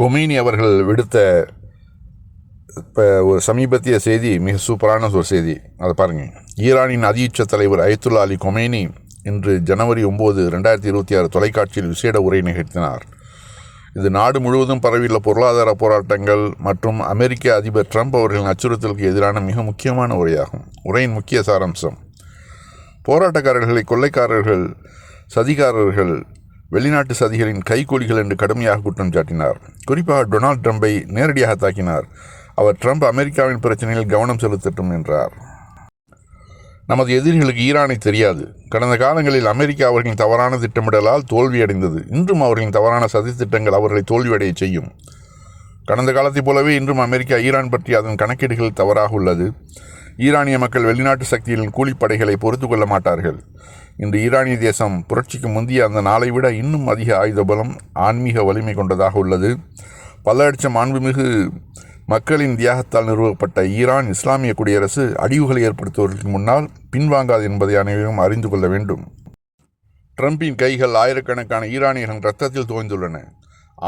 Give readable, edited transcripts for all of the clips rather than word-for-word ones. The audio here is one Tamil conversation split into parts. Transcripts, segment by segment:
கொமேனி அவர்கள் விடுத்த இப்போ ஒரு சமீபத்திய செய்தி மிக சூப்பரான ஒரு செய்தி. அதை பாருங்கள். ஈரானின் அதியுச்ச தலைவர் அயத்துல்லா அலி கொமேனி இன்று ஜனவரி 9, 2026 தொலைக்காட்சியில் விசேட உரை நிகழ்த்தினார். இது நாடு முழுவதும் பரவியுள்ள பொருளாதார போராட்டங்கள் மற்றும் அமெரிக்க அதிபர் ட்ரம்ப் அவர்களின் அச்சுறுத்தலுக்கு எதிரான மிக முக்கியமான உரையாகும். உரையின் முக்கிய சாராம்சம்: போராட்டக்காரர்களை கொள்ளைக்காரர்கள், சதிகாரர்கள், வெளிநாட்டு சதிகளின் கைகூலிகள் என்று கடுமையாக குற்றம் சாட்டினார். குறிப்பாக டொனால்ட் ட்ரம்பை நேரடியாக தாக்கினார். அவர் ட்ரம்ப் அமெரிக்காவின் பிரச்சனையில் கவனம் செலுத்தட்டும் என்றார். நமது எதிரிகளுக்கு ஈரானை தெரியாது. கடந்த காலங்களில் அமெரிக்கா அவர்களின் தவறான திட்டமிடலால் தோல்வியடைந்தது. இன்றும் அவர்களின் தவறான சதி திட்டங்கள் அவர்களை தோல்வியடைய செய்யும். கடந்த காலத்தைப் போலவே இன்றும் அமெரிக்கா ஈரான் பற்றி அதன் கணக்கீடுகள் தவறாக உள்ளது. ஈரானிய மக்கள் வெளிநாட்டு சக்திகளின் கூலிப்படைகளை பொறுத்து கொள்ள மாட்டார்கள். இன்று ஈரானிய தேசம் புரட்சிக்கு முந்தைய அந்த நாளை விட இன்னும் அதிக ஆயுத பலம், ஆன்மீக வலிமை கொண்டதாக உள்ளது. பல லட்சம் மாண்புமிகு மக்களின் தியாகத்தால் நிறுவப்பட்ட ஈரான் இஸ்லாமிய குடியரசு அழிவுகளை ஏற்படுத்துவதற்கு முன்னால் பின்வாங்காது என்பதை அனைவரும் அறிந்து கொள்ள வேண்டும். ட்ரம்பின் கைகள் ஆயிரக்கணக்கான ஈரானியர்களின் இரத்தத்தில் தோய்ந்துள்ளன.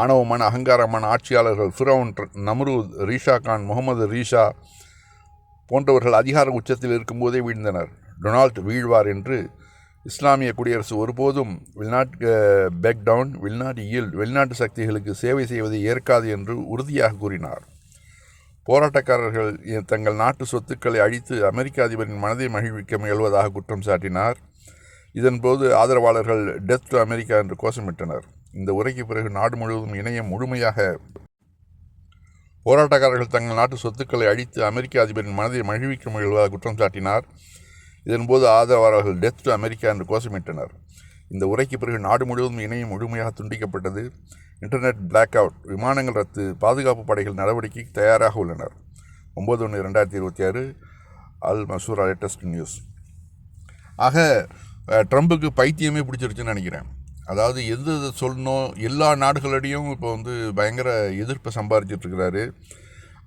ஆணவமான அகங்காரமான ஆட்சியாளர்கள் ஃபிரௌன், நம்ரூத், ரீஷா கான், முகமது ரீஷா போன்றவர்கள் அதிகார உச்சத்தில் இருக்கும்போதே வீழ்ந்தனர். டொனால்ட் வீழ்வார் என்று இஸ்லாமிய குடியரசு ஒருபோதும் பேக் டவுன், வெளிநாட்டு சக்திகளுக்கு சேவை செய்வதை ஏற்காது என்று உறுதியாக கூறினார். போராட்டக்காரர்கள் தங்கள் நாட்டு சொத்துக்களை அழித்து அமெரிக்க அதிபரின் மனதை மகிழ்விக்க முயல்வதாக குற்றம் சாட்டினார். இதன்போது ஆதரவாளர்கள் டெத் டு அமெரிக்கா என்று கோஷமிட்டனர். இந்த உரைக்கு பிறகு நாடு முழுவதும் இணையம் முழுமையாக போராட்டக்காரர்கள் தங்கள் நாட்டு சொத்துக்களை அழித்து அமெரிக்க அதிபரின் மனதை மகிழ்விக்க முயல்வதாக குற்றம் சாட்டினார். இதன்போது ஆதரவாளர்கள் டெத் டு அமெரிக்கா என்று கோஷமிட்டனர். இந்த உரைக்கு பிறகு நாடு முழுவதும் இணையம் முழுமையாக துண்டிக்கப்பட்டது. இன்டர்நெட் பிளாக் அவுட், விமானங்கள் ரத்து, பாதுகாப்பு படைகள் நடவடிக்கை தயாராக உள்ளனர். 9/1/2026 அல் மசூரா லேட்டஸ்ட் நியூஸ். ஆக ட்ரம்புக்கு பைத்தியமே பிடிச்சிருச்சுன்னு நினைக்கிறேன். அதாவது எது சொல்லணும், எல்லா நாடுகளிடையும் இப்போ பயங்கர எதிர்ப்பை சம்பாதிச்சிட்ருக்கிறாரு.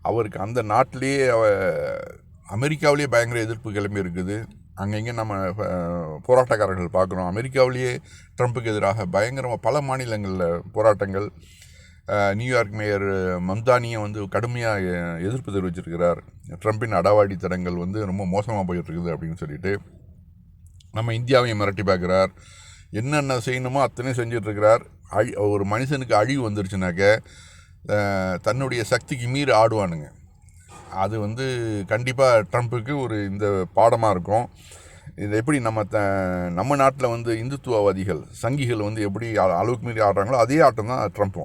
அவருக்கு அந்த நாட்டிலேயே அமெரிக்காவிலேயே பயங்கர எதிர்ப்பு கிளம்பி இருக்குது. அங்கங்கே நம்ம போராட்டக்காரர்கள் பார்க்குறோம். அமெரிக்காவிலேயே ட்ரம்புக்கு எதிராக பயங்கரமாக பல மாநிலங்களில் போராட்டங்கள். நியூயார்க் மேயர் மம்தானியை கடுமையாக எதிர்ப்பு தெரிவிச்சிருக்கிறார். ட்ரம்பின் அடாவாடி தடங்கள் ரொம்ப மோசமாக போயிட்டுருக்குது அப்படின்னு சொல்லிட்டு நம்ம இந்தியாவையும் மிரட்டி பார்க்குறார். என்னென்ன செய்யணுமோ அத்தனையும் செஞ்சிட்ருக்கிறார். ஒரு மனுஷனுக்கு அழிவு வந்துருச்சுனாக்க தன்னுடைய சக்திக்கு மீறி ஆடுவானுங்க. அது கண்டிப்பாக ட்ரம்ப்புக்கு ஒரு இந்த பாடமாக இருக்கும். இது எப்படி நம்ம நாட்டில் இந்துத்துவவாதிகள், சங்கிகள் எப்படி அளவுக்கு மீறி ஆடுறாங்களோ அதே ஆட்டம் தான் ட்ரம்ப்பும்.